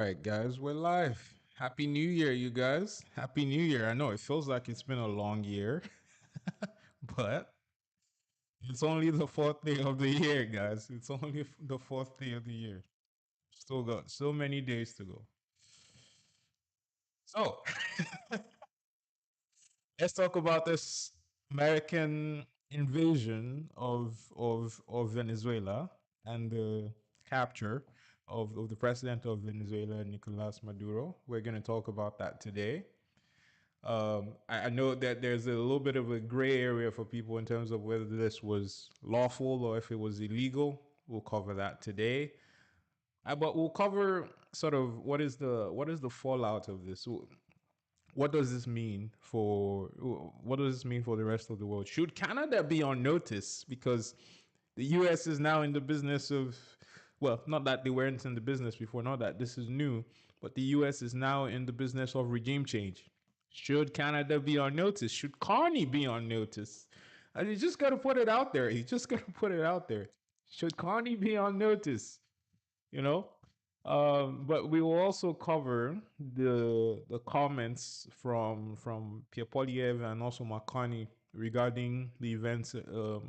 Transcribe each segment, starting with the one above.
All right, guys, we're live. Happy New Year, you guys. Happy New Year. I know it feels like it's been a long year, but it's only the fourth day of the year, guys. It's only the fourth day of the year. Still got so many days to go. So, let's talk about this American invasion of Venezuela and the capture of the president of Venezuela, Nicolas Maduro. We're going to talk about that today. I know that there's a little bit of a gray area for people in terms of whether this was lawful or if it was illegal. We'll cover that today. But we'll cover sort of what is the fallout of this. What does this mean for the rest of the world? Should Canada be on notice because the U.S. is now in the business of, well, not that they weren't in the business before, not that this is new, but the U.S. is now in the business of regime change. Should Canada be on notice? Should Carney be on notice? And you just got to put it out there. You just got to put it out there. Should Carney be on notice? You know, but we will also cover the comments from Pierre Polyev and also Makani regarding the events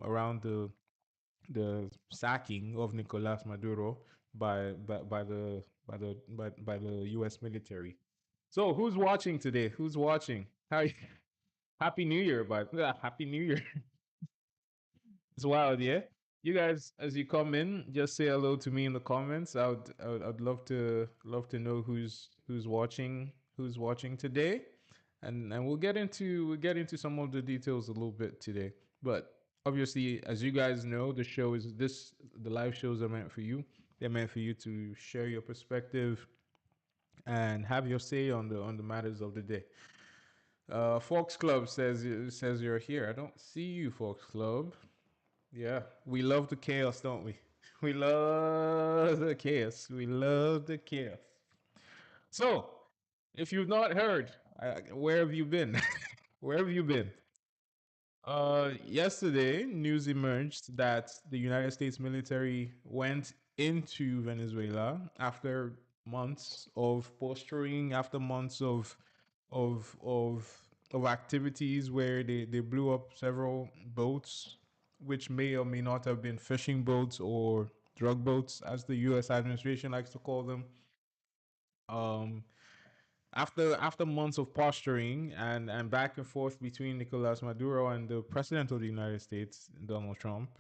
around the sacking of Nicolas Maduro by the U.S. military. So who's watching today? Who's watching? Hi, Happy New Year, but Happy New Year. It's wild, yeah. You guys, as you come in, just say hello to me in the comments. I'd love to know who's watching today, and we'll get into some of the details a little bit today. But obviously, as you guys know, the live shows are meant for you. They're meant for you to share your perspective and have your say on the matters of the day. Fox Club says you're here. I don't see you, Fox Club. Yeah, we love the chaos, don't we? We love the chaos. We love the chaos. So, if you've not heard, where have you been? Where have you been? Yesterday, news emerged that the United States military went into Venezuela after months of posturing, after months of of of activities where they blew up several boats, which may or may not have been fishing boats or drug boats, as the U.S. administration likes to call them. Um, after months of posturing and back and forth between Nicolas Maduro and the president of the United States, Donald Trump,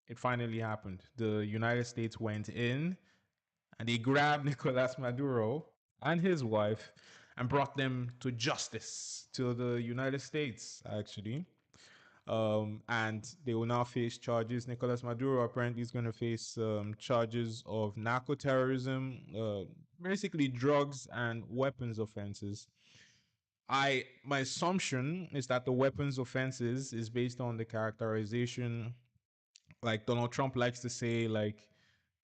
it finally happened. The United States went in and they grabbed Nicolas Maduro and his wife and brought them to justice, to the United States, actually. And they will now face charges. Nicolas Maduro apparently is going to face charges of narco terrorism, basically drugs and weapons offenses. My assumption is that the weapons offenses is based on the characterization, like Donald Trump likes to say, like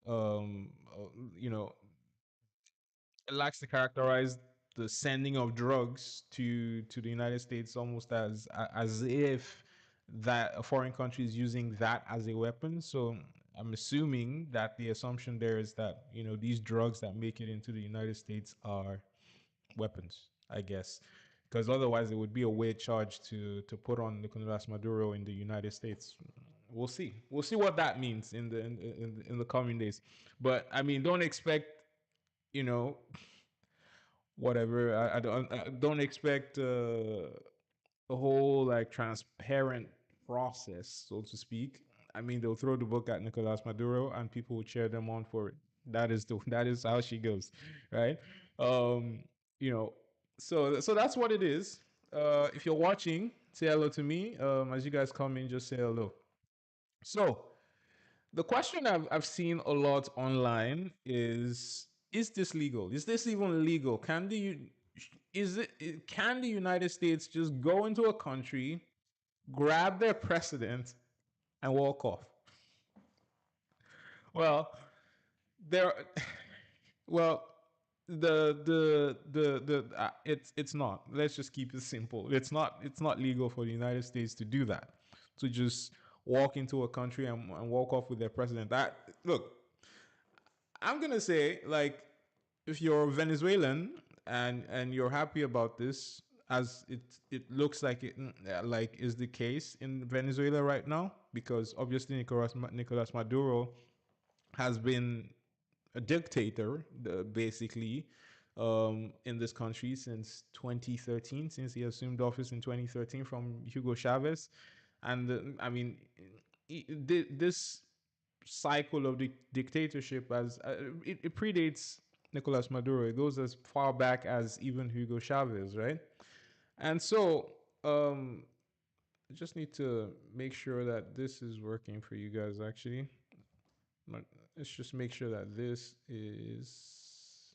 um, uh, you know, likes to characterize the sending of drugs to the United States almost as if that a foreign country is using that as a weapon. So I'm assuming that the assumption there is that these drugs that make it into the United States are weapons, I guess, because otherwise it would be a weird charge to put on Nicolas Maduro in the United States. We'll see. We'll see what that means in the coming days. But I mean, don't expect you know whatever. I don't expect a whole like transparent process, so to speak. I mean, they'll throw the book at Nicolas Maduro, and people will cheer them on for it. That is how she goes, right? Um, you know, so that's what it is. If you're watching, say hello to me. As you guys come in, just say hello. So the question I've seen a lot online is this legal? Is this even legal? Can the United States just go into a country, grab their president, and walk off? Well, there well it's not. Let's just keep it simple. It's not legal for the United States to do that. To just walk into a country and walk off with their president. That look, I'm gonna say, like, if you're Venezuelan and you're happy about this, as it looks like it like is the case in Venezuela right now, because obviously Nicolas Maduro has been a dictator, basically, in this country since 2013, since he assumed office in 2013 from Hugo Chavez. And I mean, this cycle of dictatorship, as it predates Nicolas Maduro. It goes as far back as even Hugo Chavez, right? And so, I just need to make sure that this is working for you guys. Actually, let's just make sure that this is.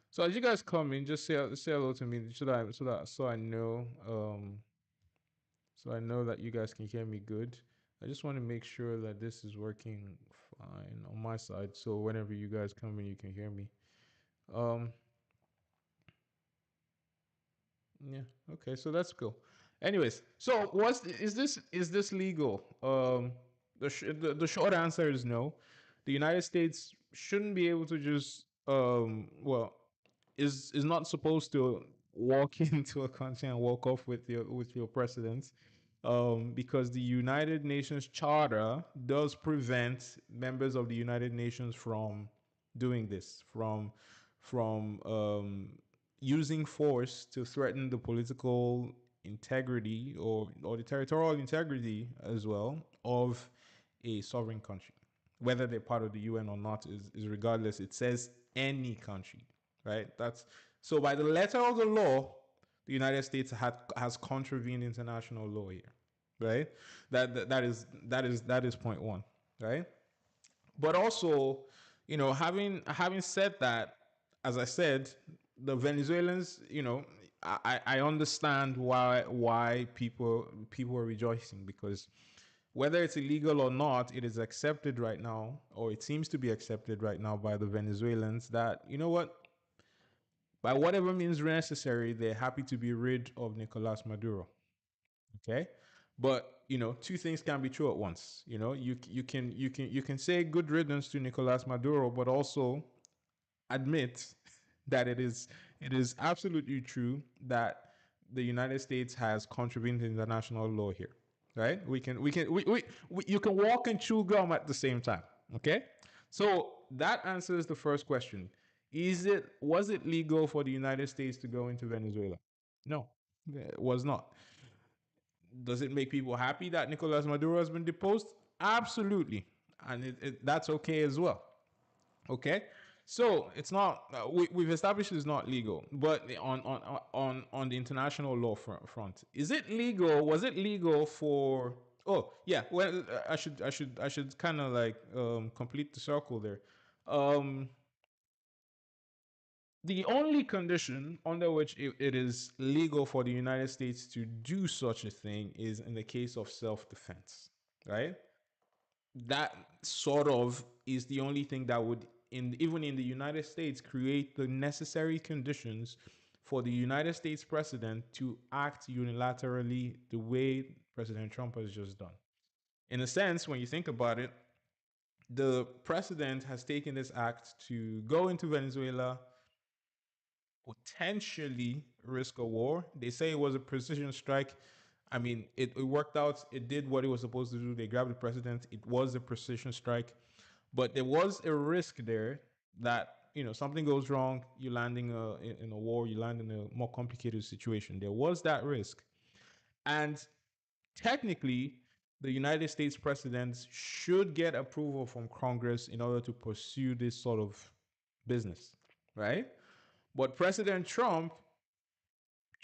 So as you guys come in, just say hello to me, so I know so I know that you guys can hear me good. I just want to make sure that this is working fine on my side, so whenever you guys come in, you can hear me. Um, yeah, okay, so that's cool. Anyways, so what's is this legal? The short answer is no. The United States shouldn't be able to just well, is not supposed to walk into a country and walk off with your president, because the United Nations Charter does prevent members of the United Nations from doing this, from using force to threaten the political integrity or the territorial integrity as well of a sovereign country, whether they're part of the UN or not is regardless. It says any country, right? That's so by the letter of the law, the United States has contravened international law here, right? That is point one, right? But also, having said that, as I said, the Venezuelans, I understand why people are rejoicing, because whether it's illegal or not, it is accepted right now, or it seems to be accepted right now by the Venezuelans, that you know what, by whatever means necessary, they're happy to be rid of Nicolas Maduro. Okay, but two things can be true at once. You can say good riddance to Nicolas Maduro, but also admit that it is absolutely true that the United States has contravened international law here. Right? You can walk and chew gum at the same time. Okay, so that answers the first question. Was it legal for the United States to go into Venezuela? No, it was not. Does it make people happy that Nicolas Maduro has been deposed? Absolutely. And that's okay as well. Okay. So it's not, we've established it's not legal, but on the international law front, is it legal? Was it legal for, oh yeah, well, I should kind of like complete the circle there. Um, the only condition under which it is legal for the United States to do such a thing is in the case of self defense, right? That sort of is the only thing that would, even in the United States, create the necessary conditions for the United States president to act unilaterally the way President Trump has just done. In a sense, when you think about it, the president has taken this act to go into Venezuela, potentially risk a war. They say it was a precision strike. I mean, it worked out. It did what it was supposed to do. They grabbed the president. It was a precision strike. But there was a risk there that, something goes wrong, you land in a war, you land in a more complicated situation. There was that risk. And technically, the United States president should get approval from Congress in order to pursue this sort of business, right? But President Trump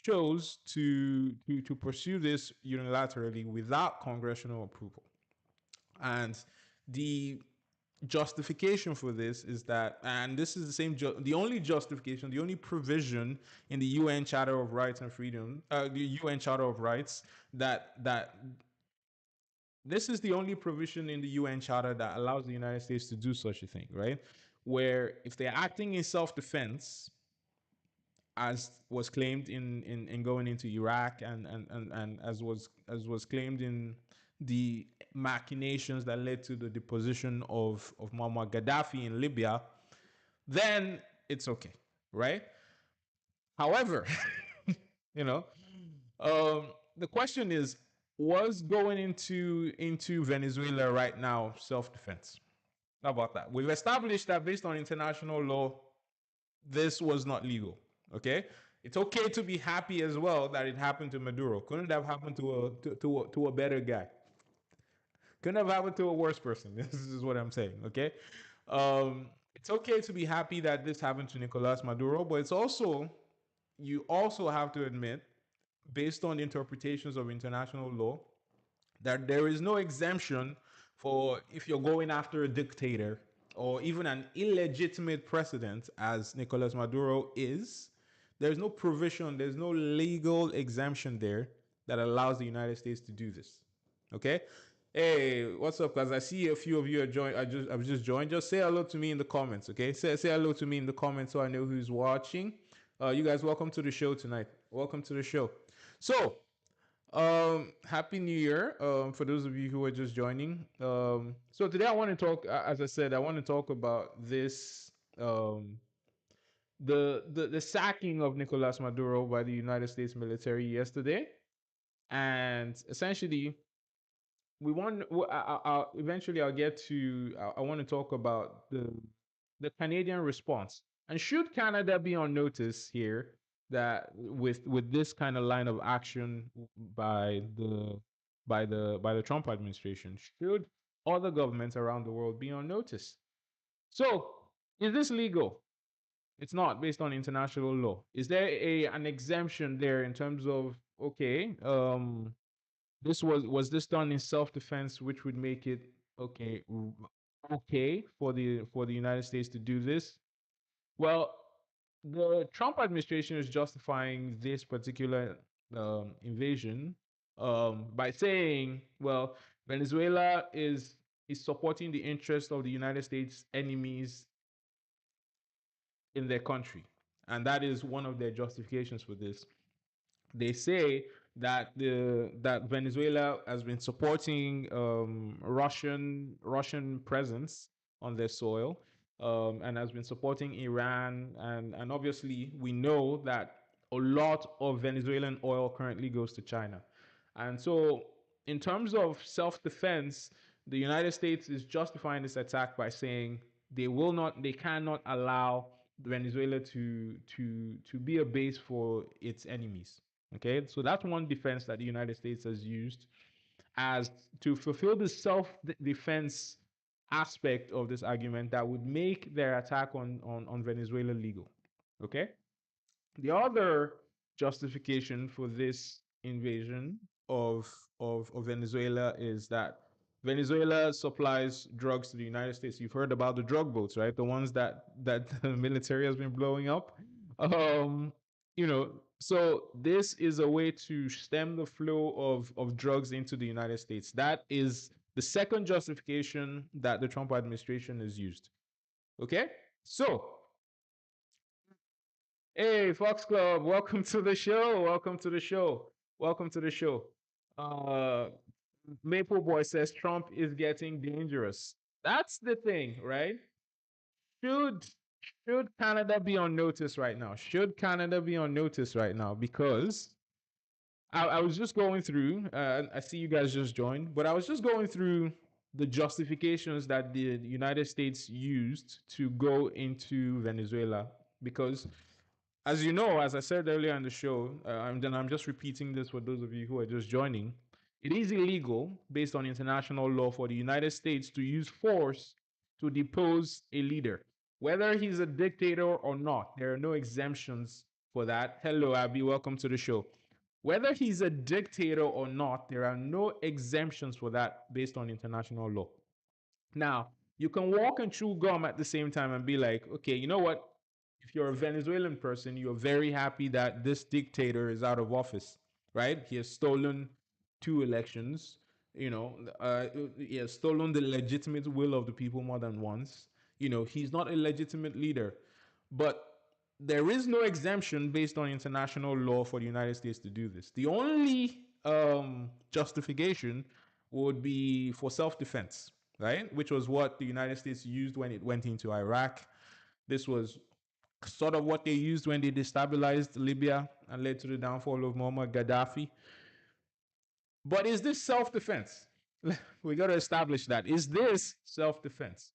chose to pursue this unilaterally without congressional approval. And the justification for this is that, and this is the only justification, the only provision in the UN Charter of Rights and Freedom, the UN Charter of Rights, that this is the only provision in the UN Charter that allows the United States to do such a thing, right? Where if they're acting in self-defense, as was claimed in going into Iraq, and as was claimed in the machinations that led to the deposition of Muammar Gaddafi in Libya, then it's okay, right? However, you know, the question is, was going into Venezuela right now self defense? How about that? We've established that based on international law, this was not legal. Okay, it's okay to be happy as well that it happened to Maduro. Couldn't have happened to a better guy. Couldn't have happened to a worse person. This is what I'm saying. Okay, it's okay to be happy that this happened to Nicolas Maduro, but it's also, you also have to admit, based on interpretations of international law, that there is no exemption for if you're going after a dictator or even an illegitimate president, as Nicolas Maduro is. There's no provision, there's no legal exemption there that allows the United States to do this. Okay? Hey, what's up, guys? I see a few of you are joined. I've just joined. Just say hello to me in the comments, okay? Say hello to me in the comments so I know who's watching. You guys, welcome to the show tonight. Welcome to the show. So, happy New Year. For those of you who are just joining. So today I want to talk, as I said, I want to talk about this, the sacking of Nicolas Maduro by the United States military yesterday, and essentially we want. Eventually I'll get to. I want to talk about the Canadian response. And should Canada be on notice here that with this kind of line of action by the Trump administration, should other governments around the world be on notice? So, is this legal? It's not based on international law. Is there an exemption there in terms of, okay, this was this done in self defense, which would make it okay okay for the United States to do this? Well, the Trump administration is justifying this particular invasion by saying, well, Venezuela is supporting the interest of the United States enemies in their country, and that is one of their justifications for this. They say that that Venezuela has been supporting Russian presence on their soil, and has been supporting Iran, and obviously we know that a lot of Venezuelan oil currently goes to China, and so in terms of self-defense, the United States is justifying this attack by saying they cannot allow Venezuela to be a base for its enemies. Okay, so that's one defense that the United States has used as to fulfill the self-defense aspect of this argument that would make their attack on Venezuela legal. Okay, the other justification for this invasion of Venezuela is that Venezuela supplies drugs to the United States. You've heard about the drug boats, right? The ones that the military has been blowing up. Um, so this is a way to stem the flow of drugs into the United States. That is the second justification that the Trump administration has used. Okay? So, hey, Fox Club, welcome to the show. Welcome to the show. Welcome to the show. Uh, Maple Boy says Trump is getting dangerous. That's the thing, right? Should should Canada be on notice right now? Should Canada be on notice right now? Because I was just going through. I see you guys just joined, but I was just going through the justifications that the United States used to go into Venezuela because, as you know, as I said earlier in the show, and then I'm just repeating this for those of you who are just joining, it is illegal based on international law for the United States to use force to depose a leader, whether he's a dictator or not. There are no exemptions for that. Hello, Abby. Welcome to the show. Whether he's a dictator or not, there are no exemptions for that based on international law. Now, you can walk and chew gum at the same time and be like, okay, you know what? If you're a Venezuelan person, you're very happy that this dictator is out of office, right? He has stolen two elections, he has stolen the legitimate will of the people more than once. He's not a legitimate leader. But there is no exemption based on international law for the United States to do this. The only justification would be for self defense, right? Which was what the United States used when it went into Iraq. This was sort of what they used when they destabilized Libya and led to the downfall of Muammar Gaddafi. But is this self defense? We got to establish that. Is this self defense?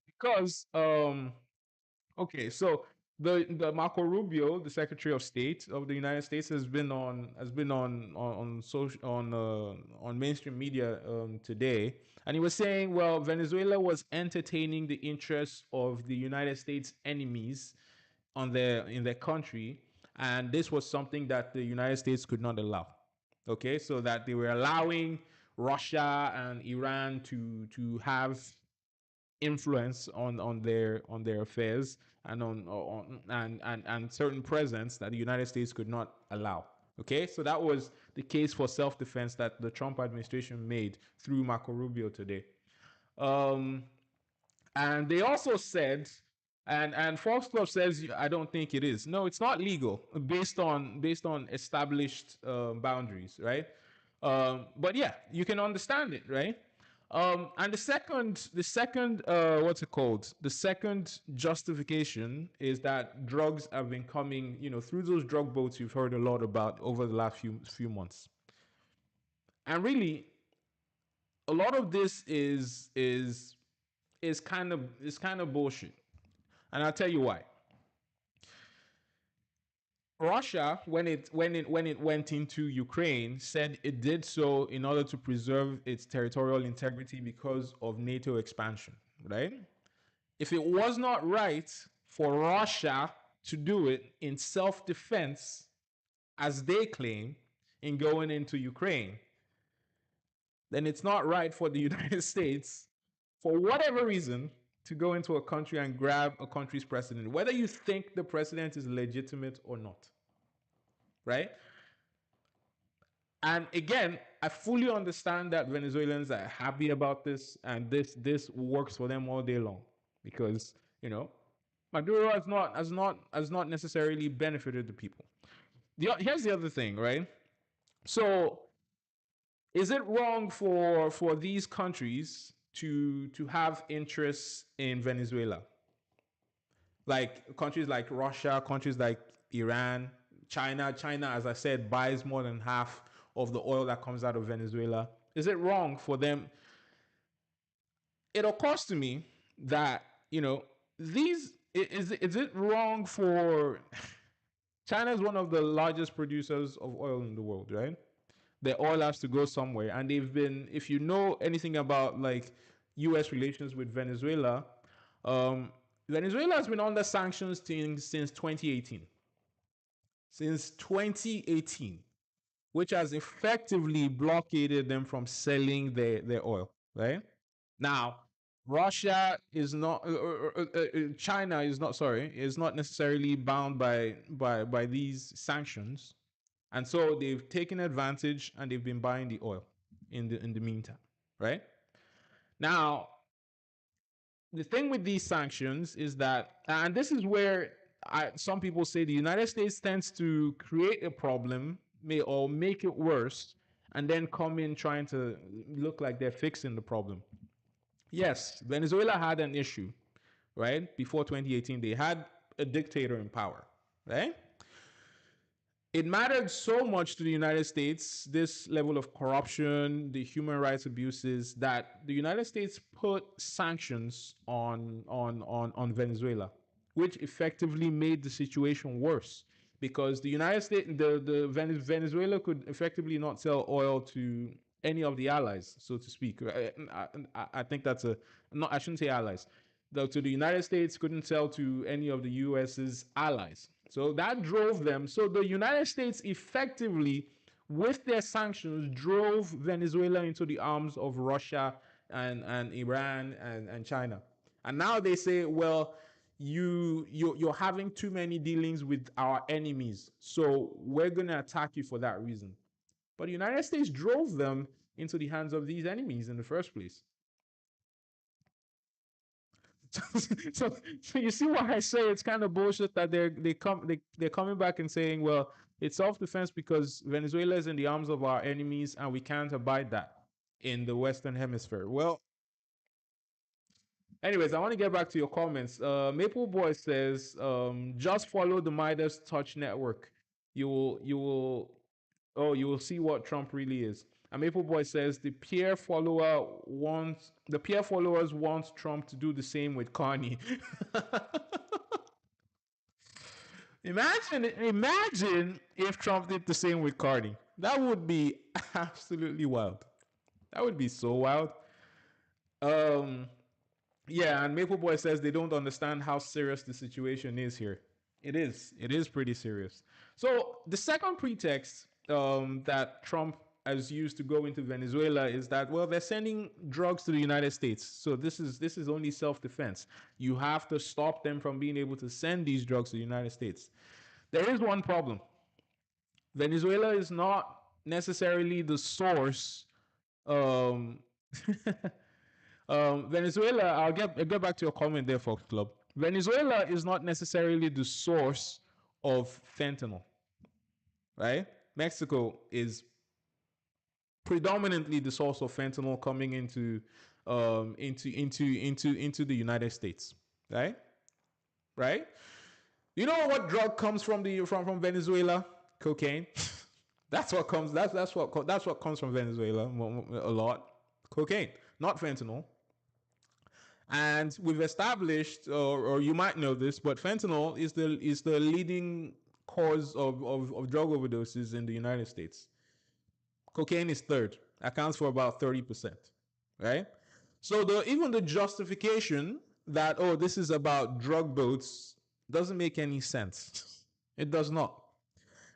Because okay, so the Marco Rubio, the Secretary of State of the United States, has been on social on mainstream media today, and he was saying, well, Venezuela was entertaining the interests of the United States enemies on their in their country, and this was something that the United States could not allow. Okay, so that they were allowing Russia and Iran to have influence on their affairs and on and certain presence that the United States could not allow. Okay, so that was the case for self-defense that the Trump administration made through Marco Rubio today. Um, and they also said, and Fox Club says, I don't think it is. No, it's not legal based on established boundaries, right? But yeah, you can understand it, right? And the second, what's it called? The second justification is that drugs have been coming, through those drug boats you've heard a lot about over the last few months. And really, a lot of this is kind of bullshit. And I'll tell you why. Russia, when it went into Ukraine, said it did so in order to preserve its territorial integrity because of NATO expansion, right? If it was not right for Russia to do it in self-defense, as they claim, in going into Ukraine, then it's not right for the United States, for whatever reason, to go into a country and grab a country's president, whether you think the president is legitimate or not, right? And again, I fully understand that Venezuelans are happy about this, and this works for them all day long, because Maduro has not necessarily benefited the people. Here's the other thing, right? So, is it wrong for these countries to have interests in Venezuela? Like countries like Russia, countries like Iran, China. China, as I said, buys more than half of the oil that comes out of Venezuela. Is it wrong for them? It occurs to me that these is it wrong for China is one of the largest producers of oil in the world, right? The oil has to go somewhere, and they've been. If you know anything about like U.S. relations with Venezuela, um, Venezuela has been under sanctions since 2018. Since 2018, which has effectively blockaded them from selling their oil, right? Now, Russia is not, China is not, sorry, is not necessarily bound by these sanctions. And so they've taken advantage and they've been buying the oil in the meantime, right? Now, the thing with these sanctions is that, and this is where some people say the United States tends to create a problem, or make it worse, and then come in trying to look like they're fixing the problem. Yes, Venezuela had an issue, right? Before 2018, they had a dictator in power, right? It mattered so much to the United States, this level of corruption, the human rights abuses, that the United States put sanctions on Venezuela, which effectively made the situation worse, because the United States, the Venezuela could effectively not sell oil to any of the allies, so to speak. I think that's a no. I shouldn't say allies. To the United States couldn't sell to any of the U.S.'s allies. So that drove them. So the United States effectively, with their sanctions, drove Venezuela into the arms of Russia and Iran and China. And now they say, well, you're having too many dealings with our enemies, so we're going to attack you for that reason. But the United States drove them into the hands of these enemies in the first place. So you see why I say it's kind of bullshit that they're coming back and saying, well, it's self-defense because Venezuela is in the arms of our enemies and we can't abide that in the Western Hemisphere. Well, Anyways, I want to get back to your comments. Maple Boy says, just follow the Midas Touch network. You will see what Trump really is. And Maple Boy says the peer followers want Trump to do the same with Carney. Imagine if Trump did the same with Carney. That would be absolutely wild. That would be so wild. Um, yeah, and Maple Boy says they don't understand how serious the situation is here. It is. It is pretty serious. So the second pretext that Trump has used to go into Venezuela is that, well, they're sending drugs to the United States. So this is only self-defense. You have to stop them from being able to send these drugs to the United States. There is one problem. Venezuela is not necessarily the source. Um, Venezuela, I'll get back to your comment there, Fox Club. Venezuela is not necessarily the source of fentanyl, right? Mexico is predominantly the source of fentanyl coming into the United States, right? Right? You know what drug comes from Venezuela? Cocaine. That's what comes from Venezuela a lot. Cocaine, not fentanyl. And we've established, or you might know this, but fentanyl is the leading cause of drug overdoses in the United States. Cocaine is third, accounts for about 30%, right? So even the justification that, oh, this is about drug boats doesn't make any sense. It does not,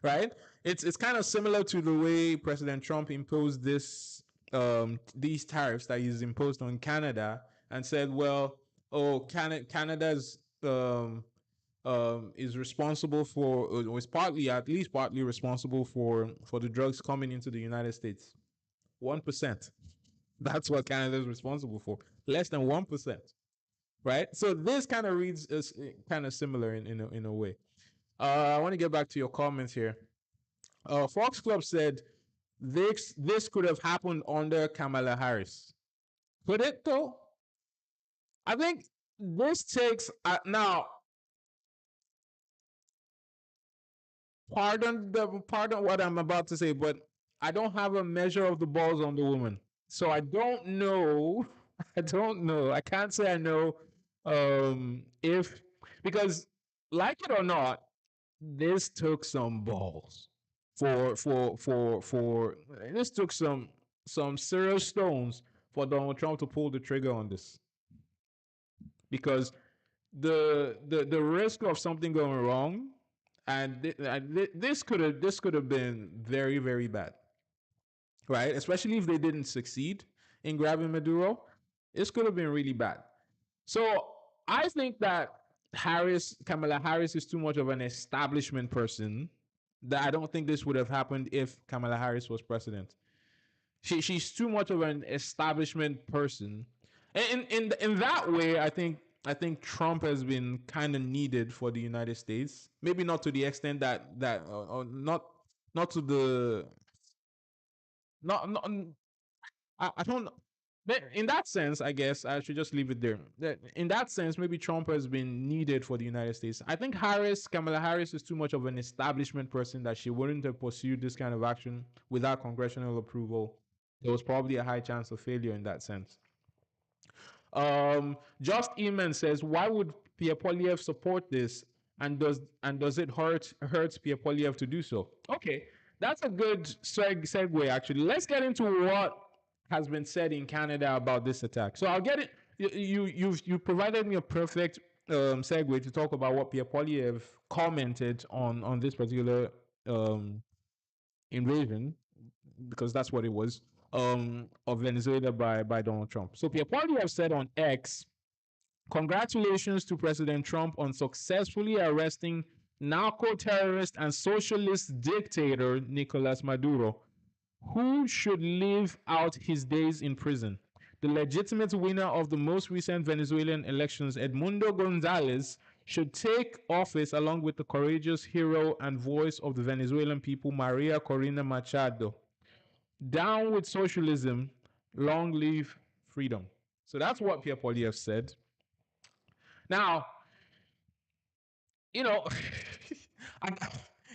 right? It's kind of similar to the way President Trump imposed these tariffs that he's imposed on Canada and said, well, oh, Canada's is responsible for, or is partly, at least partly responsible for the drugs coming into the United States. 1%. That's what Canada is responsible for. Less than 1%. Right? So this kind of reads as kind of similar in a way. I want to get back to your comments here. Fox Club said this could have happened under Kamala Harris. Could it though? I think this takes now. Pardon what I'm about to say, but I don't have a measure of the balls on the woman, so I don't know. I don't know. I can't say I know if because like it or not, this took some balls for this took some serious stones for Donald Trump to pull the trigger on this because the risk of something going wrong and this could have been very very bad, right? Especially if they didn't succeed in grabbing Maduro, this could have been really bad. So I think that Kamala Harris is too much of an establishment person. That I don't think this would have happened if Kamala Harris was president. She's too much of an establishment person. In that way, I think Trump has been kind of needed for the United States. Maybe not to the extent not to the not I don't know. In that sense, I guess I should just leave it there. In that sense, maybe Trump has been needed for the United States. I think Kamala Harris, is too much of an establishment person that she wouldn't have pursued this kind of action without congressional approval. There was probably a high chance of failure in that sense. Just Eman says, why would Pierre Polyev support this? And does it hurt Pierre Polyev to do so? Okay, that's a good segue. Actually, let's get into what has been said in Canada about this attack. So I'll get it. You provided me a perfect segue to talk about what Pierre Polyev commented on this particular invasion, because that's what it was, of Venezuela by Donald Trump. So Pierre Polyev said on X, congratulations to President Trump on successfully arresting narco-terrorist and socialist dictator Nicolas Maduro, who should live out his days in prison. The legitimate winner of the most recent Venezuelan elections, Edmundo Gonzalez, should take office along with the courageous hero and voice of the Venezuelan people, Maria Corina Machado. Down with socialism, long live freedom. So that's what Pierre Polyev said. Now, you know, I,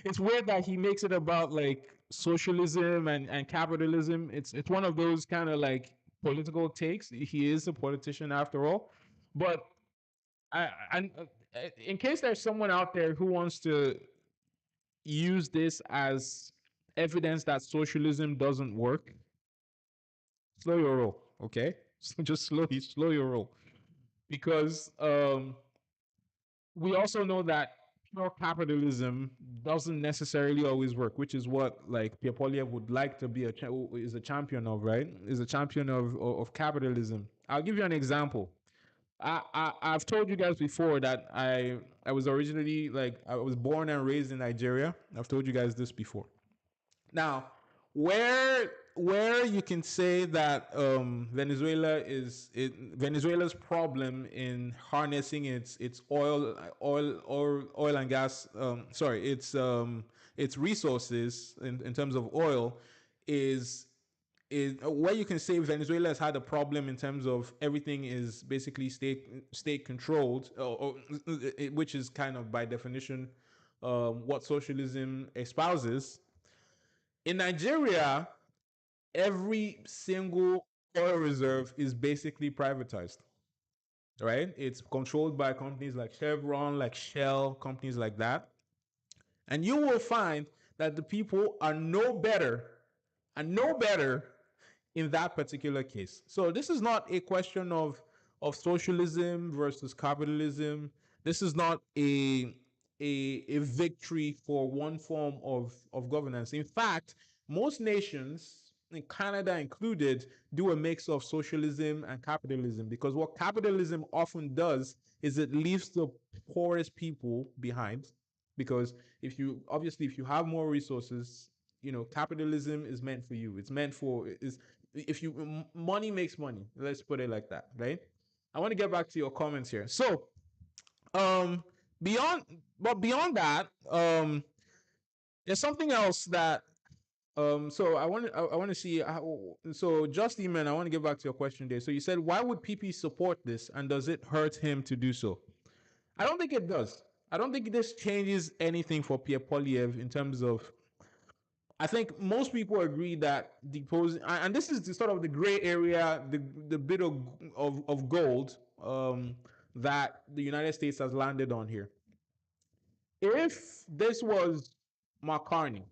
it's weird that he makes it about like socialism and capitalism. It's one of those kind of like political takes. He is a politician after all, but in case there's someone out there who wants to use this as evidence that socialism doesn't work, slow your roll, okay? Just slow your roll, because we also know that pure capitalism doesn't necessarily always work, which is what like Pierre Polyev would like to be is a champion of, right? Is a champion of capitalism. I'll give you an example. I've told you guys before that I was originally like I was born and raised in Nigeria. I've told you guys this before. Now, where you can say that Venezuela's problem in harnessing its oil and gas its resources in terms of oil is where you can say Venezuela has had a problem in terms of everything is basically state controlled, which is kind of by definition what socialism espouses. In Nigeria, every single oil reserve is basically privatized, right? It's controlled by companies like Chevron, like Shell, companies like that. And you will find that the people are no better and no better in that particular case. So this is not a question of socialism versus capitalism. This is not a victory for one form of governance. In fact, most nations, in Canada included, do a mix of socialism and capitalism, because what capitalism often does is it leaves the poorest people behind. Because if you have more resources, capitalism is meant for you. It's meant for is if you money makes money. Let's put it like that, right? I want to get back to your comments here. So, um, beyond beyond that, there's something else that so I want to see how, so just Eman, I want to get back to your question there. So you said, why would PP support this, and does it hurt him to do so? I don't think it does. I don't think this changes anything for Pierre Polyev in terms of. I think most people agree that deposing, and this is the sort of the gray area, the bit of gold that the United States has landed on here. If this was McCartney,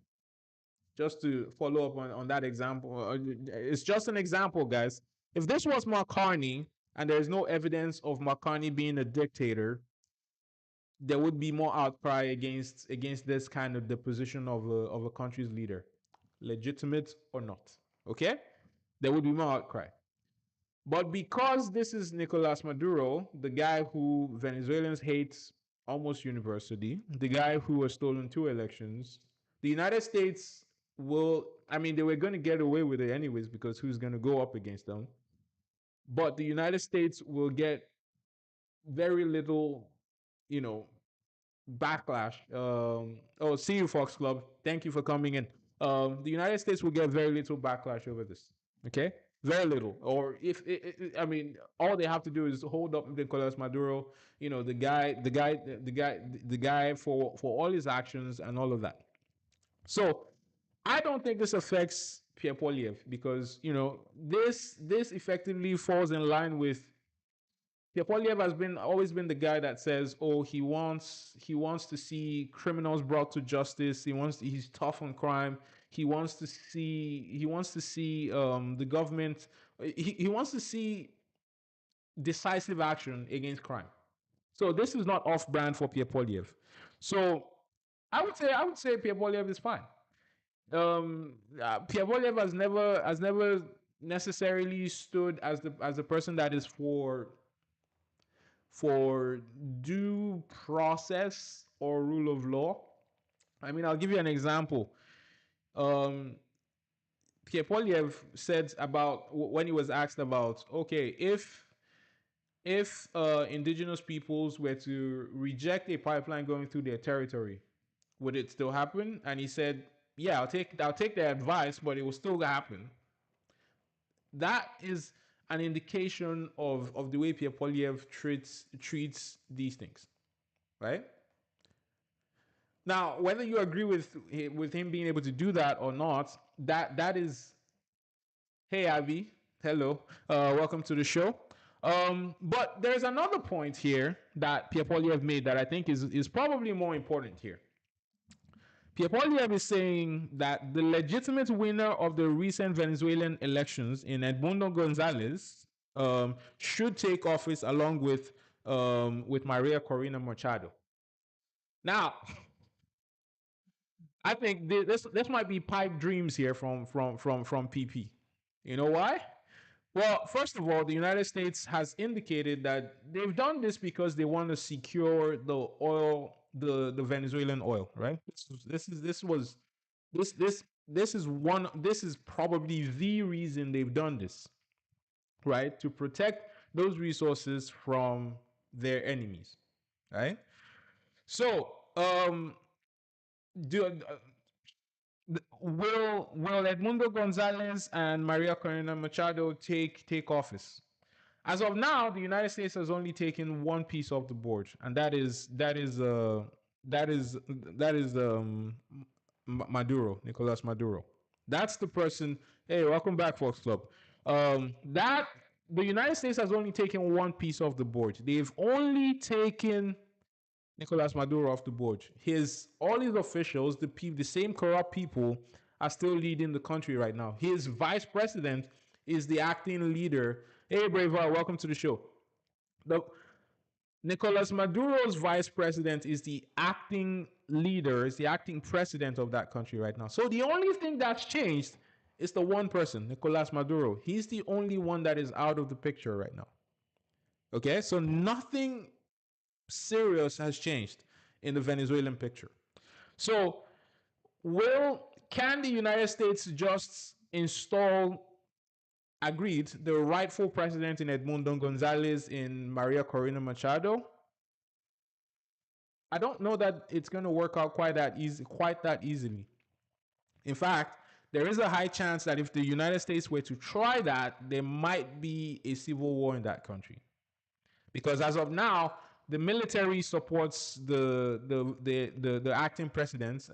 just to follow up on that example, it's just an example, guys. If this was McCartney and there's no evidence of McCartney being a dictator, there would be more outcry against this kind of the position of a country's leader, legitimate or not. Okay, there would be more outcry. But because this is Nicolas Maduro, the guy who Venezuelans hate almost universally, the guy who has stolen 2 elections, the United States will. I mean, they were going to get away with it anyways because who's going to go up against them? But the United States will get very little, you know, backlash. Oh, see you, Fox Club. Thank you for coming in. The United States will get very little backlash over this. Okay, very little. Or if I mean, all they have to do is hold up Nicolas Maduro. You know, the guy for all his actions and all of that. So I don't think this affects Pierre Polyev because this effectively falls in line with Polyev has been always been the guy that says, "Oh, he wants to see criminals brought to justice. He's tough on crime. He wants to see the government. He wants to see decisive action against crime." So this is not off brand for Pierre Polyev. So I would say Pierre Polyev is fine. Pierre Polyev has never necessarily stood as the person that is for due process or rule of law. I mean, I'll give you an example. Um, Pierre Polyev said about when he was asked about, okay, if indigenous peoples were to reject a pipeline going through their territory, would it still happen? And he said, yeah, I'll take their advice, but it will still happen. That is, an indication of the way Pierre Polyev treats these things, right? Now, whether you agree with him being able to do that or not, that is, hey Abby, hello, welcome to the show. But there's another point here that Pierre Polyev made that I think is probably more important here. Pierre Polyev is saying that the legitimate winner of the recent Venezuelan elections in Edmundo Gonzalez should take office along with Maria Corina Machado. Now, I think this might be pipe dreams here from PP. You know why? Well, first of all, the United States has indicated that they've done this because they want to secure the oil, the Venezuelan oil, right? This is probably the reason they've done this, right? To protect those resources from their enemies, right? So, do will Edmundo Gonzalez and Maria Corina Machado take office? As of now, the United States has only taken one piece off the board, and that is that is Maduro, Nicolas Maduro. That's the person. Hey, welcome back, Fox Club. That the United States has only taken one piece off the board. They've only taken Nicolas Maduro off the board. All his officials, the same corrupt people, are still leading the country right now. His vice president is the acting leader. Hey, Braver, welcome to the show. The Nicolas Maduro's vice president is the acting leader, is the acting president of that country right now. So the only thing that's changed is the one person, Nicolas Maduro. He's the only one that is out of the picture right now. Okay, so nothing serious has changed in the Venezuelan picture. So, can the United States just install agreed the rightful president in Edmundo Gonzalez in Maria Corina Machado? I don't know that it's going to work out quite that easily. In fact, there is a high chance that if the United States were to try that, there might be a civil war in that country. Because as of now, the military supports the acting president,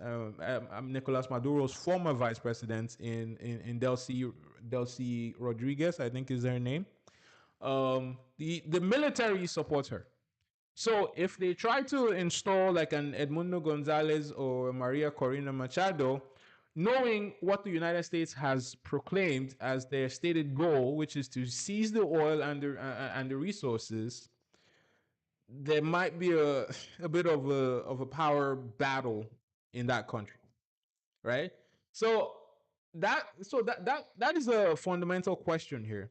Nicolas Maduro's former vice president in Delcy Rodriguez, I think is their name. The military supports her. So if they try to install like an Edmundo Gonzalez or Maria Corina Machado, knowing what the United States has proclaimed as their stated goal, which is to seize the oil and the resources, there might be a bit of a power battle in that country, right? So that is a fundamental question here,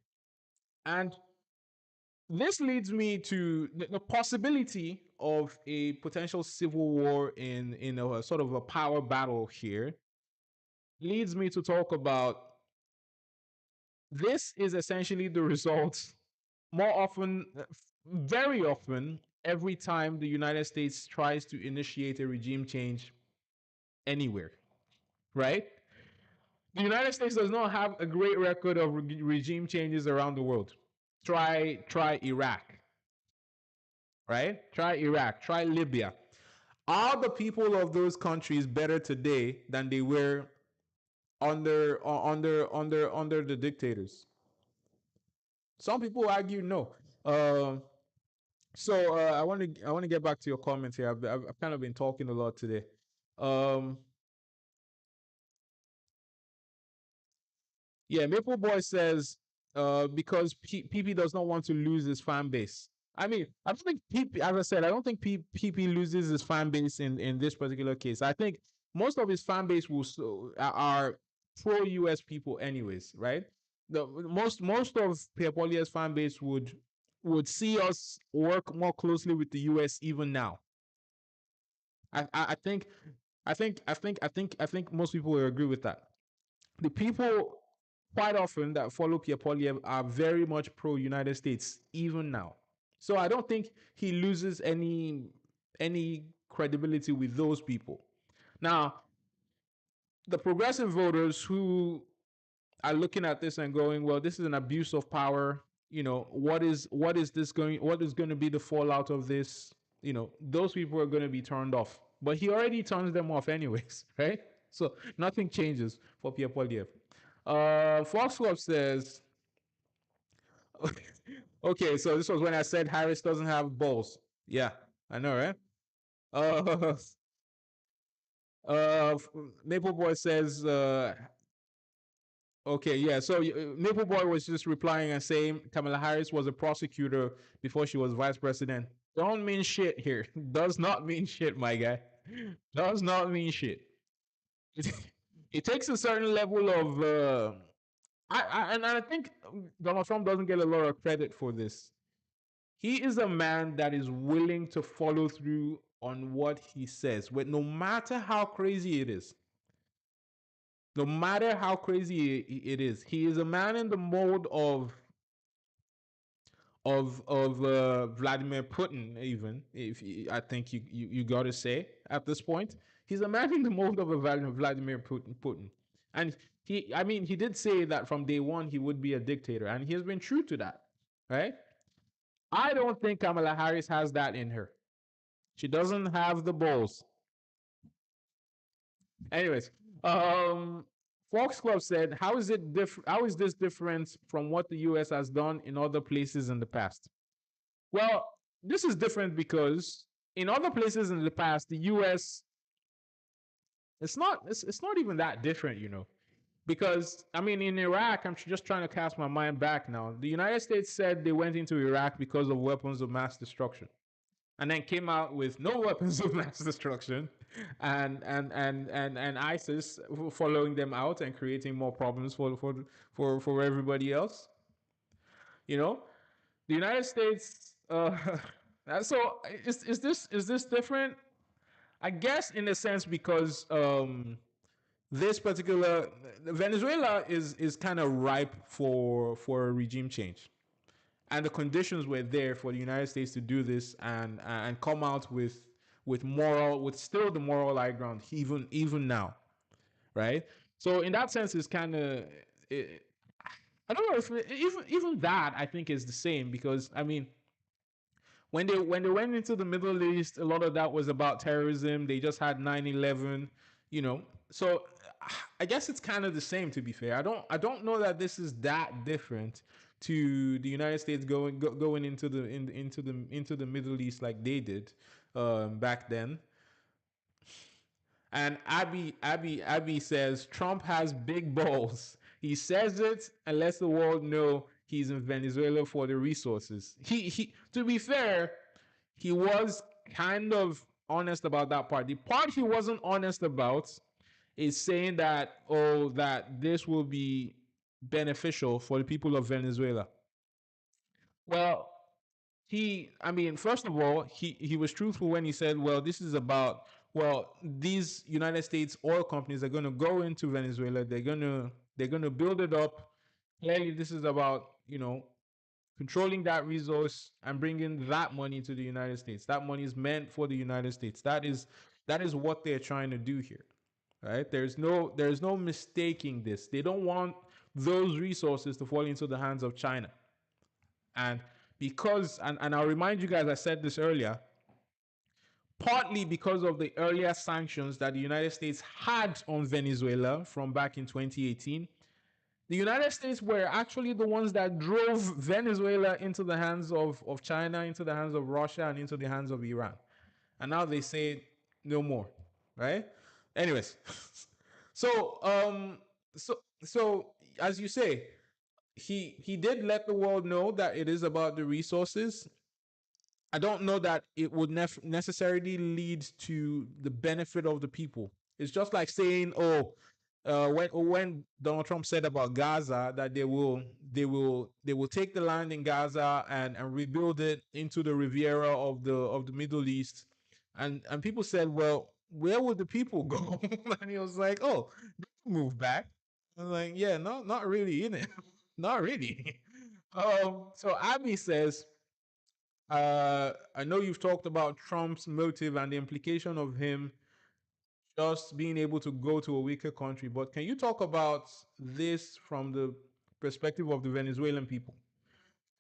and this leads me to the possibility of a potential civil war in a sort of a power battle here. Leads me to talk about this is essentially the result more often, very often, every time the United States tries to initiate a regime change anywhere, right? The United States does not have a great record of regime changes around the world. Try Iraq, right? Try Iraq, try Libya. Are the people of those countries better today than they were under the dictators? Some people argue no. So I want to get back to your comments here. I've kind of been talking a lot today. Um, yeah, Maple Boy says because PP does not want to lose his fan base. I mean, I don't think PP, as I said, I don't think PP loses his fan base in this particular case. I think most of his fan base are pro US people, anyways, right? The most of Pierre Poilievre's fan base would see us work more closely with the US even now. I think I think most people will agree with that. The people quite often that follow Pierre Polyev are very much pro United States even now. So I don't think he loses any credibility with those people. Now, the progressive voters who are looking at this and going, well, this is an abuse of power. what is going to be the fallout of this. Those people are going to be turned off, but he already turns them off anyways. Right? So nothing changes for Pierre Poliev. Fox Club says, okay, so this was when I said Harris doesn't have balls. Yeah, I know, right? uh uh Maple Boy says, okay, yeah. So Maple Boy was just replying and saying Kamala Harris was a prosecutor before she was vice president. Don't mean shit here. Does not mean shit, my guy. Does not mean shit. It takes a certain level of. I think Donald Trump doesn't get a lot of credit for this. He is a man that is willing to follow through on what he says, with no matter how crazy it is. No matter how crazy it is, he is a man in the mode of Vladimir Putin. Even if I think you got to say at this point, he's a man in the mode of a Vladimir Putin, and I mean, he did say that from day one he would be a dictator, and he has been true to that, right? I don't think Kamala Harris has that in her. She doesn't have the balls. Anyways, um, Fox Club said, "How is it different? How is this different from what the U.S. has done in other places in the past?" Well, this is different because in other places in the past, the U.S. It's not even that different. Because I mean, in Iraq, I'm just trying to cast my mind back now. The United States said they went into Iraq because of weapons of mass destruction, and then came out with no weapons of mass destruction, and ISIS following them out and creating more problems for everybody else. You know, the United States. So is this different? I guess in a sense because this particular Venezuela is kind of ripe for a regime change, and the conditions were there for the United States to do this and come out with still the moral high ground even now, right? So in that sense, it's kind of I don't know if even that I think is the same because I mean when they went into the Middle East, a lot of that was about terrorism. They just had 9/11, you know. So I guess it's kind of the same. To be fair, I don't know that this is that different to the United States going into the Middle East like they did back then. And Abby says Trump has big balls. He says it and lets the world know he's in Venezuela for the resources. He to be fair, he was kind of honest about that part. The part he wasn't honest about is saying that this will be beneficial for the people of Venezuela. Well, I mean, first of all, he was truthful when he said, well, this is about, well, these United States oil companies are going to go into Venezuela. They're going to build it up. Clearly, this is about, controlling that resource and bringing that money to the United States. That money is meant for the United States. That is what they're trying to do here. Right? There's no mistaking this. They don't want those resources to fall into the hands of China. And and I'll remind you guys, I said this earlier, partly because of the earlier sanctions that the United States had on Venezuela from back in 2018, the United States were actually the ones that drove Venezuela into the hands of China, into the hands of Russia, and into the hands of Iran. And now they say no more, right? Anyways, so so as you say, he did let the world know that it is about the resources. I don't know that it would necessarily lead to the benefit of the people. It's just like saying, "Oh, when Donald Trump said about Gaza that they will take the land in Gaza and rebuild it into the Riviera of the Middle East," and people said, "Well, where would the people go?" And he was like, "Oh, they move back." I was like, "Yeah, no, not really, in it, not really." So Abby says, I know you've talked about Trump's motive and the implication of him just being able to go to a weaker country, but can you talk about this from the perspective of the Venezuelan people?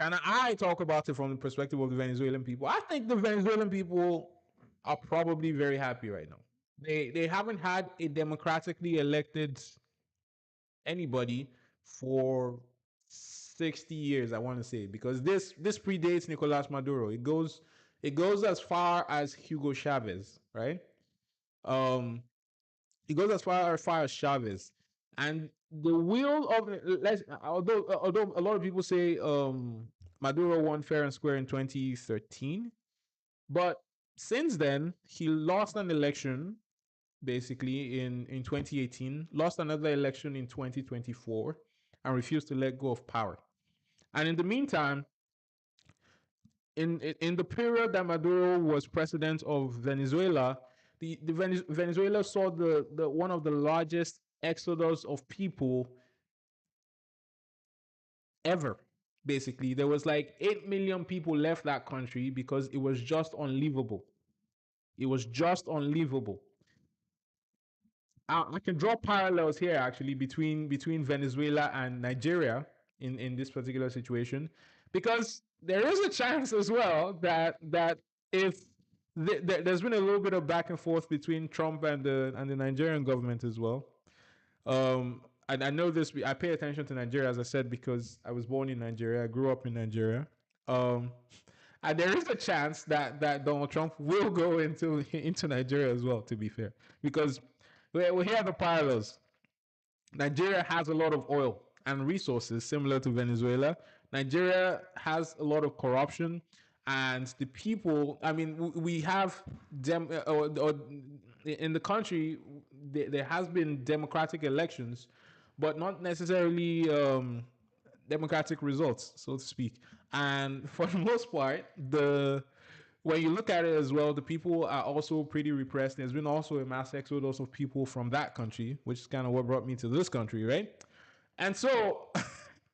And I talk about it from the perspective of the Venezuelan people. I think the Venezuelan people are probably very happy right now. They haven't had a democratically elected anybody for 60 years, I want to say, because this predates Nicolas Maduro. It goes as far as Hugo Chavez, right? Um it goes as far as Chavez. And the will of although a lot of people say Maduro won fair and square in 2013, but since then he lost an election basically in 2018, lost another election in 2024, and refused to let go of power. And in the meantime, in the period that Maduro was president of Venezuela, the Venezuela saw the one of the largest exodus of people ever. Basically, there was like 8 million people left that country because it was just unlivable. It was just unlivable. I can draw parallels here actually between Venezuela and Nigeria in this particular situation, because there is a chance as well that if there's been a little bit of back and forth between Trump and the Nigerian government as well. And I know this. I pay attention to Nigeria, as I said, because I was born in Nigeria. I grew up in Nigeria. Um, and there is a chance that Donald Trump will go into Nigeria as well. To be fair, because we hear the parallels. Nigeria has a lot of oil and resources similar to Venezuela. Nigeria has a lot of corruption, and the people. I mean, we have or in the country there has been democratic elections, but not necessarily democratic results, so to speak. And for the most part, the when you look at it as well, the people are also pretty repressed. There's been also a mass exodus of people from that country, which is kind of what brought me to this country, right? And so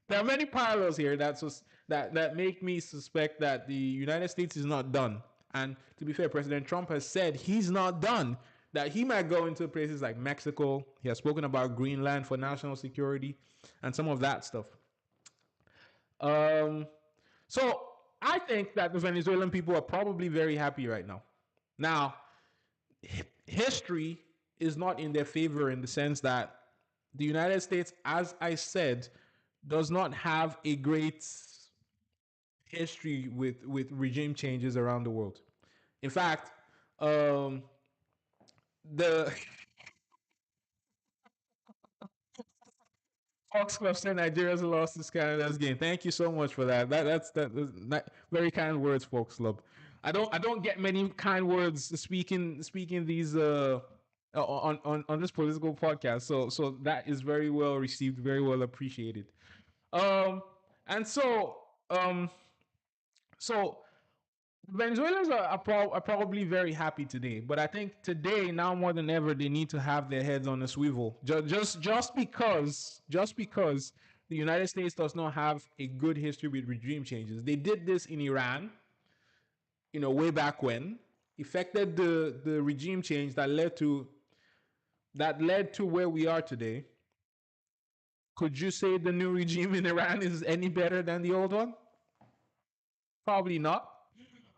there are many parallels here that make me suspect that the United States is not done. And to be fair, President Trump has said he's not done. That he might go into places like Mexico. He has spoken about Greenland for national security and some of that stuff. Um, so I think that the Venezuelan people are probably very happy right now. Now, history is not in their favor in the sense that the United States, as I said, does not have a great history with regime changes around the world. In fact, um, the Fox Club said Nigeria's lost this Canada's game. Thank you so much for that. That's not, very kind words, Fox Club. I don't get many kind words speaking these on this political podcast. So that is very well received, very well appreciated. Um and um so Venezuelans are probably very happy today, but I think today now more than ever they need to have their heads on a swivel. Just because the United States does not have a good history with regime changes. They did this in Iran, way back when, effected the regime change that led to where we are today. Could you say the new regime in Iran is any better than the old one? Probably not.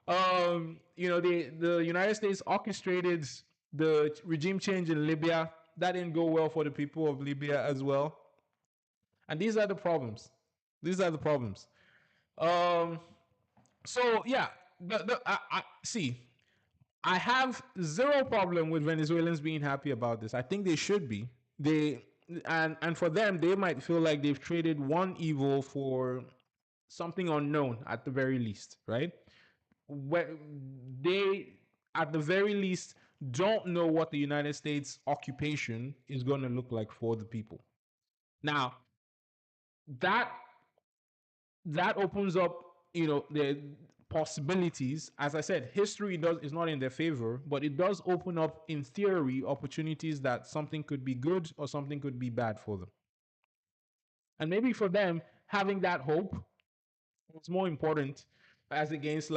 The United States orchestrated the regime change in Libya. That didn't go well for the people of Libya as well. And these are the problems. These are the problems. Um, so yeah, see. I have zero problem with Venezuelans being happy about this. I think they should be. And for them, they might feel like they've traded one evil for something unknown at the very least, right? Where they at the very least don't know what the United States occupation is going to look like for the people. Now, that that opens up, the possibilities. As I said, history is not in their favor, but it does open up, in theory, opportunities that something could be good or something could be bad for them. And maybe for them, having that hope is more important, as against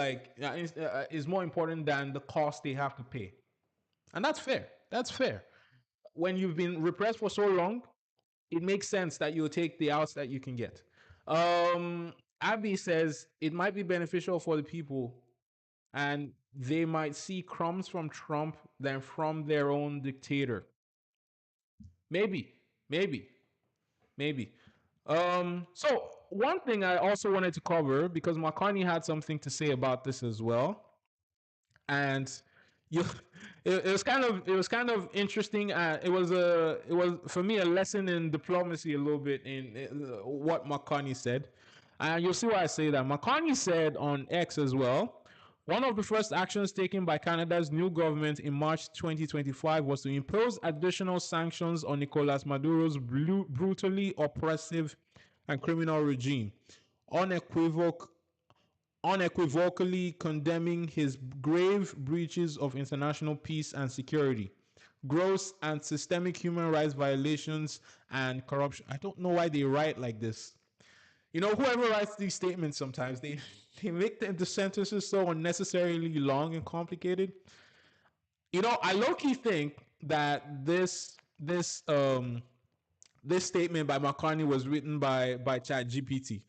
is more important than the cost they have to pay. And that's fair. That's fair. When you've been repressed for so long, it makes sense that you'll take the outs that you can get. Um, Abby says it might be beneficial for the people, and they might see crumbs from Trump than from their own dictator. Maybe, maybe, maybe. So one thing I also wanted to cover, because McCartney had something to say about this as well, and you, it was kind of interesting. It was for me a lesson in diplomacy a little bit in what McCartney said, and you'll see why I say that. McCartney said on X as well. One of the first actions taken by Canada's new government in March 2025 was to impose additional sanctions on Nicolas Maduro's brutally oppressive and criminal regime, unequivoc- unequivocally condemning his grave breaches of international peace and security, gross and systemic human rights violations, and corruption. I don't know why they write like this. You know, whoever writes these statements sometimes they make the sentences so unnecessarily long and complicated. You know, I low key think that this statement by McCartney was written by Chat GPT.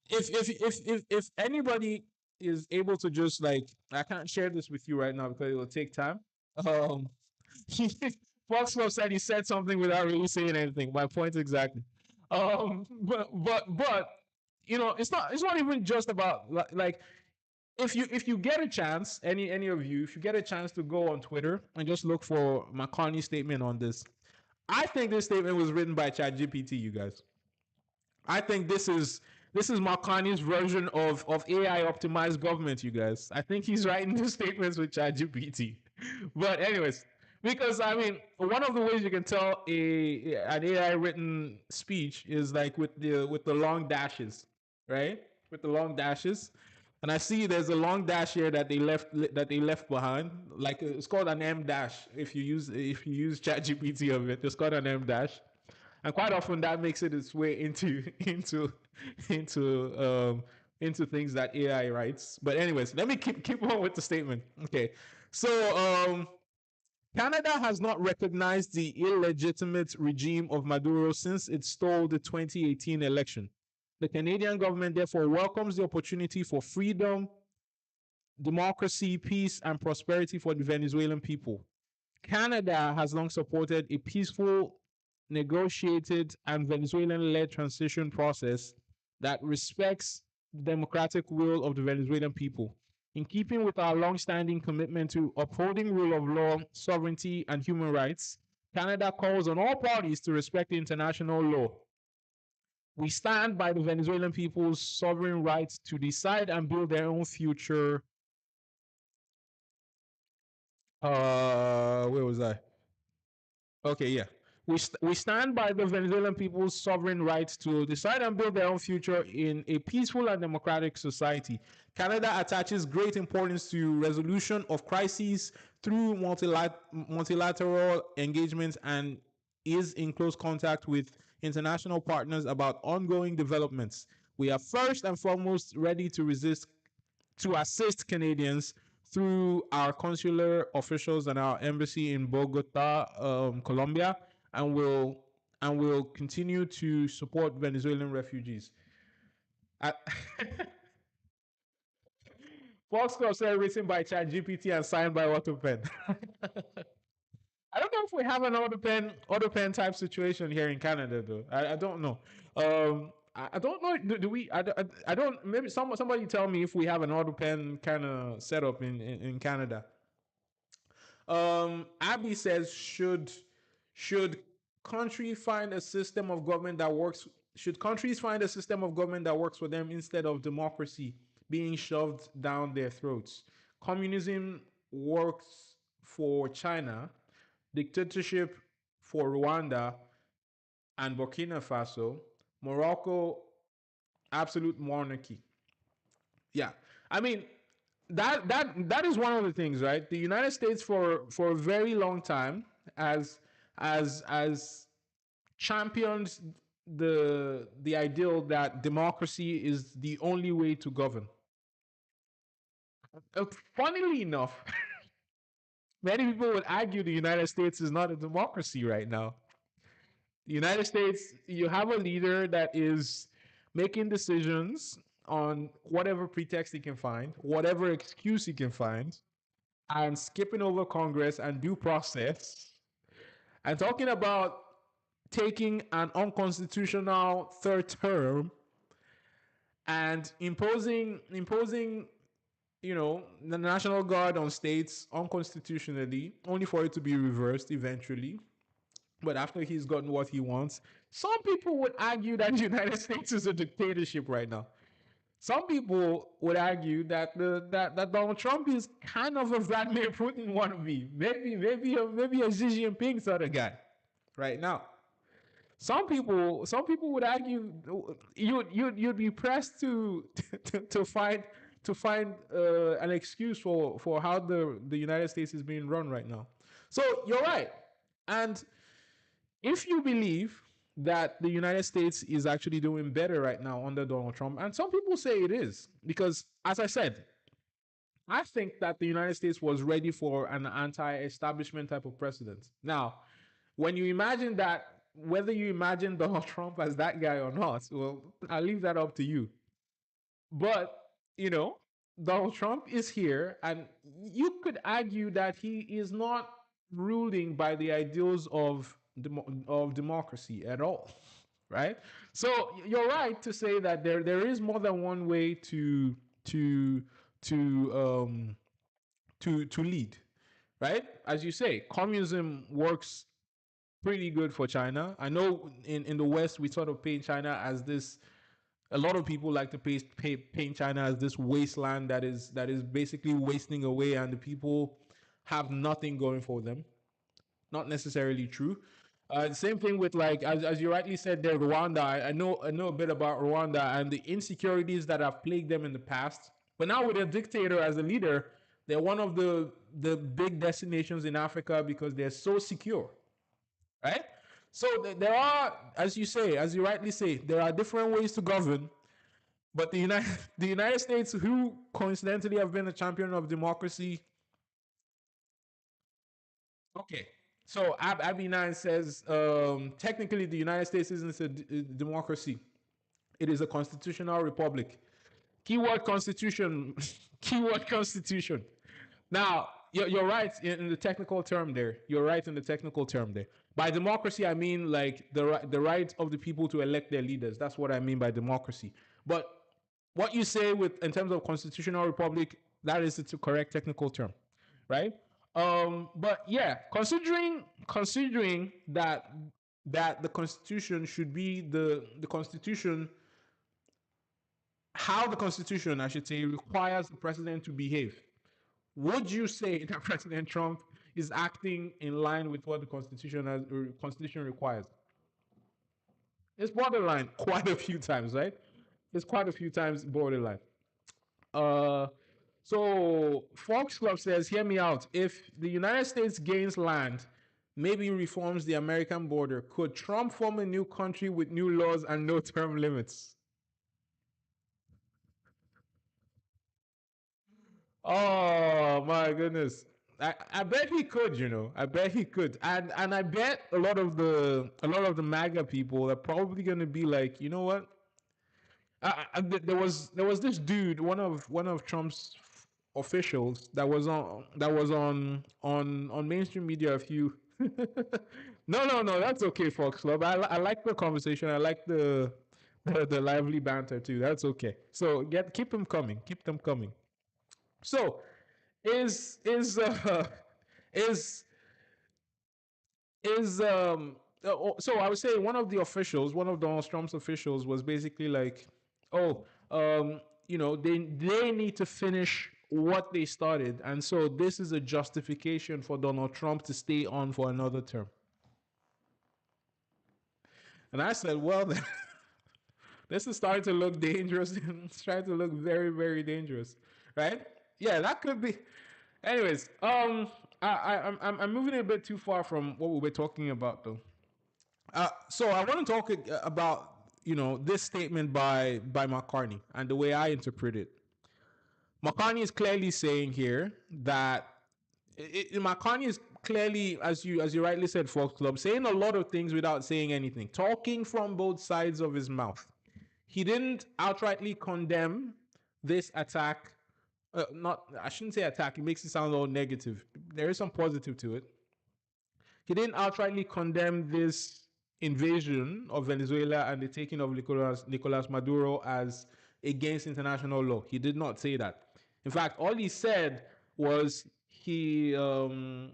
If anybody is able to just like, I can't share this with you right now because it will take time. Um, Foxglove said he said something without really saying anything. My point exactly. But you know, it's not even just about like if you get a chance, any of you, if you get a chance to go on Twitter and just look for McCartney's statement on this, I think this statement was written by ChatGPT. You guys, I think this is McCartney's version of AI optimized government. You guys, I think he's writing the statements with ChatGPT. But anyways, because I mean, one of the ways you can tell an AI written speech is like with the long dashes, right? With the long dashes. And I see there's a long dash here that they left behind. Like it's called an M dash. If you use ChatGPT of it, it's called an M dash, and quite often that makes it its way into into into things that AI writes. But anyways, let me keep on with the statement. Okay, so Canada has not recognized the illegitimate regime of Maduro since it stole the 2018 election. The Canadian government therefore welcomes the opportunity for freedom, democracy, peace, and prosperity for the Venezuelan people. Canada has long supported a peaceful, negotiated, and Venezuelan led transition process that respects the democratic will of the Venezuelan people. In keeping with our long-standing commitment to upholding rule of law, sovereignty, and human rights, Canada calls on all parties to respect international law. We stand by the Venezuelan people's sovereign rights to decide and build their own future. Where was I? Okay, yeah. We stand by the Venezuelan people's sovereign rights to decide and build their own future in a peaceful and democratic society. Canada attaches great importance to resolution of crises through multilateral engagements and is in close contact with international partners about ongoing developments. We are first and foremost ready to assist Canadians through our consular officials and our embassy in Bogota, Colombia, and will continue to support Venezuelan refugees. I, Foxglove said written by ChatGPT and signed by AutoPen. I don't know if we have an AutoPen type situation here in Canada though. I don't know. I don't know. Do we? I don't. Maybe somebody tell me if we have an AutoPen kind of setup in Canada. Abby says should country find a system of government that works should countries find a system of government that works for them instead of democracy being shoved down their throats. Communism works for China, dictatorship for Rwanda and Burkina Faso, Morocco, absolute monarchy. Yeah. I mean, that is one of the things, right? The United States for a very long time as championed the ideal that democracy is the only way to govern. Funnily enough, many people would argue the United States is not a democracy right now. The United States, you have a leader that is making decisions on whatever pretext he can find, whatever excuse he can find, and skipping over Congress and due process, and talking about taking an unconstitutional third term and imposing the National Guard on states unconstitutionally, only for it to be reversed eventually. But after he's gotten what he wants, some people would argue that the United States is a dictatorship right now. Some people would argue that that Donald Trump is kind of a Vladimir Putin wannabe, maybe a Xi Jinping sort of guy, right now. Some people would argue you'd be pressed to find an excuse for how the United States is being run right now. So you're right, and if you believe that the United States is actually doing better right now under Donald Trump, and some people say it is, because as I said, I think that the United States was ready for an anti-establishment type of president. Now, when you imagine that, whether you imagine Donald Trump as that guy or not, well, I'll leave that up to you. But, you know, Donald Trump is here, and you could argue that he is not ruling by the ideals of democracy at all, right? So you're right to say that there is more than one way to to um to lead, right? As you say, communism works pretty good for China. I know in the West we sort of paint China as this. A lot of people like to paint China as this wasteland that is basically wasting away, and the people have nothing going for them. Not necessarily true. Same thing with, like, as you rightly said there, Rwanda. I know a bit about Rwanda and the insecurities that have plagued them in the past. But now with a dictator as a leader, they're one of the big destinations in Africa because they're so secure, right? So there are, as you say, as you rightly say, there are different ways to govern. But the United States, who coincidentally have been a champion of democracy. Okay. So Abby 9 says, technically the United States isn't a democracy. It is a constitutional republic. Keyword constitution. Keyword constitution. Now, you're right in the technical term there. You're right in the technical term there. By democracy, I mean like the right of the people to elect their leaders. That's what I mean by democracy. But what you say with in terms of constitutional republic, that is the correct technical term, right? But yeah, considering that the constitution should be the constitution, how the constitution, I should say, requires the president to behave. Would you say that President Trump is acting in line with what the constitution requires? It's borderline quite a few times, right? It's quite a few times borderline. Uh, so Fox Club says, "Hear me out. If the United States gains land, maybe reforms the American border, could Trump form a new country with new laws and no term limits?" Oh my goodness. I bet he could, I bet he could. And I bet a lot of the MAGA people are probably gonna be like, you know what? There was this dude, one of Trump's officials that was on mainstream media a few. No, that's okay, Fox Club. I like the conversation. I like the lively banter too. That's okay. So keep them coming. Keep them coming. So is is so I would say one of Donald Trump's officials was basically like, oh, they need to finish what they started, and so this is a justification for Donald Trump to stay on for another term. And I said, well, then, this is starting to look dangerous. It's starting to look very, very dangerous, right? Yeah, that could be. Anyways, I'm moving a bit too far from what we were talking about, though. So I want to talk about this statement by McCartney and the way I interpret it. McCartney is clearly saying here that McCartney is clearly, as you rightly said, Fox Club, saying a lot of things without saying anything, talking from both sides of his mouth. He didn't outrightly condemn this attack. Not, I shouldn't say attack. It makes it sound all negative. There is some positive to it. He didn't outrightly condemn this invasion of Venezuela and the taking of Nicolas Maduro as against international law. He did not say that. In fact, all he said was he where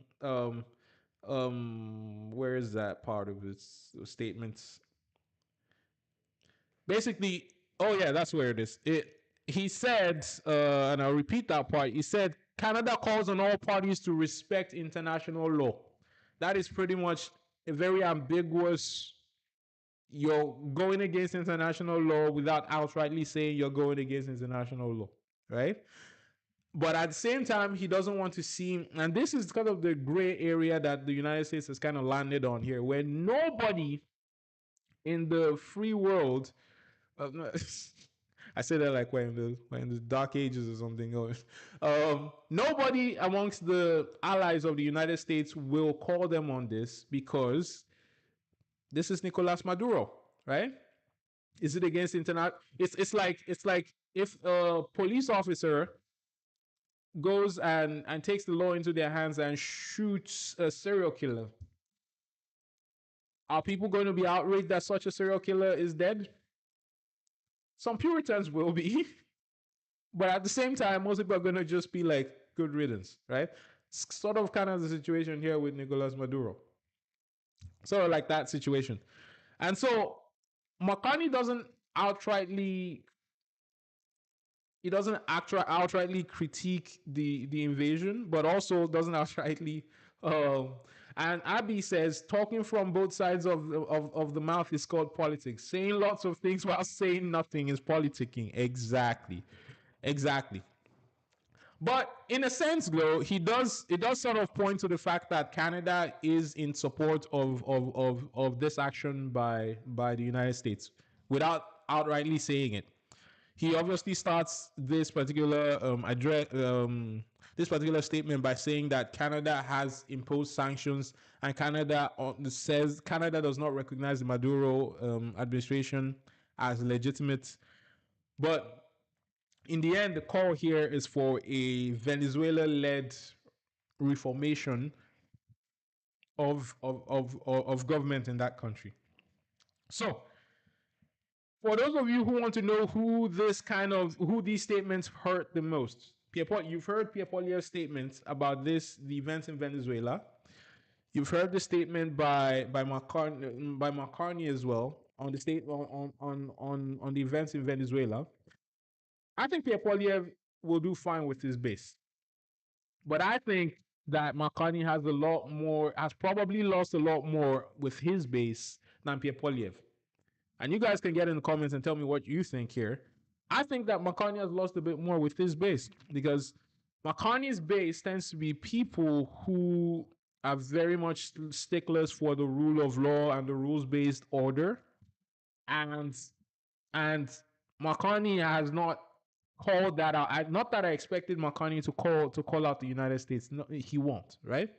is that part of his statements? Basically, oh yeah, that's where it is. He said, and I'll repeat that part. He said Canada calls on all parties to respect international law. That is pretty much a very ambiguous. You're going against international law without outrightly saying you're going against international law, right? But at the same time, he doesn't want to seem, and this is kind of the gray area that the United States has kind of landed on here, where nobody in the free world, no, I say that like we're in the dark ages or something. Nobody amongst the allies of the United States will call them on this because this is Nicolas Maduro, right? Is it against internet? It's like if a police officer goes and takes the law into their hands and shoots a serial killer. Are people going to be outraged that such a serial killer is dead? Some Puritans will be, but at the same time, most people are going to just be like, good riddance, right? It's sort of kind of the situation here with Nicolas Maduro. Sort of like that situation. And so McCartney doesn't outrightly he doesn't outrightly critique the invasion, but also doesn't outrightly. And Abby says talking from both sides of the mouth is called politics. Saying lots of things while saying nothing is politicking. Exactly, exactly. But in a sense, though, it does sort of point to the fact that Canada is in support of this action by the United States without outrightly saying it. He obviously starts this particular this particular statement by saying that Canada has imposed sanctions and Canada says Canada does not recognize the Maduro administration as legitimate. But in the end, the call here is for a Venezuela-led reformation of government in that country. So, for those of you who want to know who these statements hurt the most, you've heard Pierre Poilievre's statements about the events in Venezuela. You've heard the statement by McCartney as well on the state on the events in Venezuela. I think Pierre Poilievre will do fine with his base, but I think that McCartney has probably lost a lot more with his base than Pierre Poilievre. And you guys can get in the comments and tell me what you think here. I think that McCartney has lost a bit more with his base because McCartney's base tends to be people who are very much sticklers for the rule of law and the rules-based order. And McCartney has not called that out. Not that I expected McCartney to call out the United States. No, he won't, right?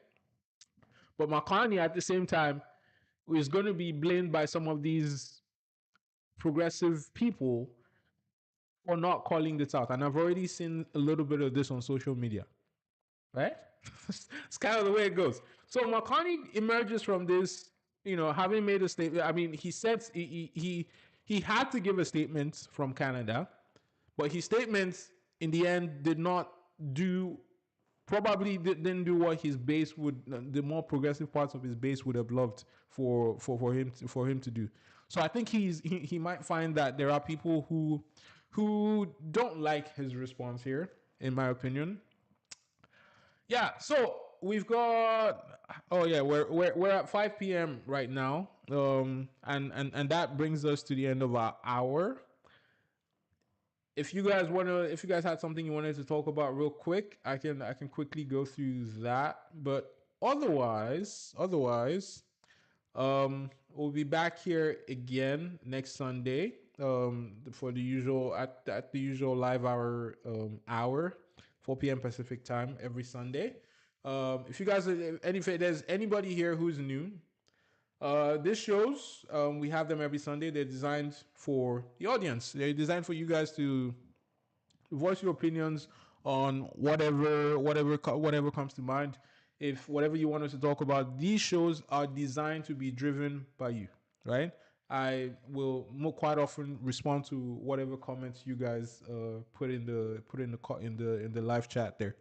But McCartney at the same time is going to be blamed by some of these progressive people for not calling this out. And I've already seen a little bit of this on social media, right? It's kind of the way it goes. So McCartney emerges from this, having made a statement. I mean, he said he had to give a statement from Canada, but his statements in the end didn't do what his base would, the more progressive parts of his base would have loved for him to do. So I think he might find that there are people who don't like his response here, in my opinion. Yeah, so we've got we're at 5 p.m. right now. And that brings us to the end of our hour. If you guys had something you wanted to talk about real quick, I can quickly go through that. But otherwise, we'll be back here again next Sunday for the usual at the usual live hour 4 p.m. Pacific time every Sunday. If you guys, if there's anybody here who's new, this shows we have them every Sunday. They're designed for the audience. They're designed for you guys to voice your opinions on whatever comes to mind. If whatever you want us to talk about, these shows are designed to be driven by you, right? I will more quite often respond to whatever comments you guys put in the live chat there.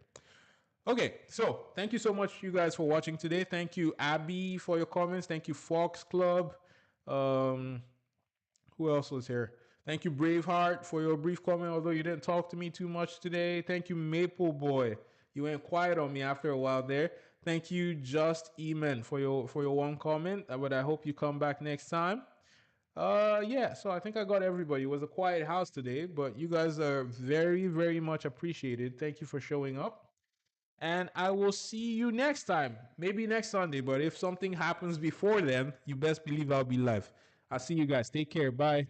Okay, so thank you so much, you guys, for watching today. Thank you, Abby, for your comments. Thank you, Fox Club. Um, who else was here? Thank you, Braveheart, for your brief comment, although you didn't talk to me too much today. Thank you, Maple Boy. You went quiet on me after a while there. Thank you, Just Eman, for your one comment. But I hope you come back next time. Yeah, so I think I got everybody. It was a quiet house today, but you guys are very, very much appreciated. Thank you for showing up. And I will see you next time. Maybe next Sunday, but if something happens before then, you best believe I'll be live. I'll see you guys. Take care. Bye.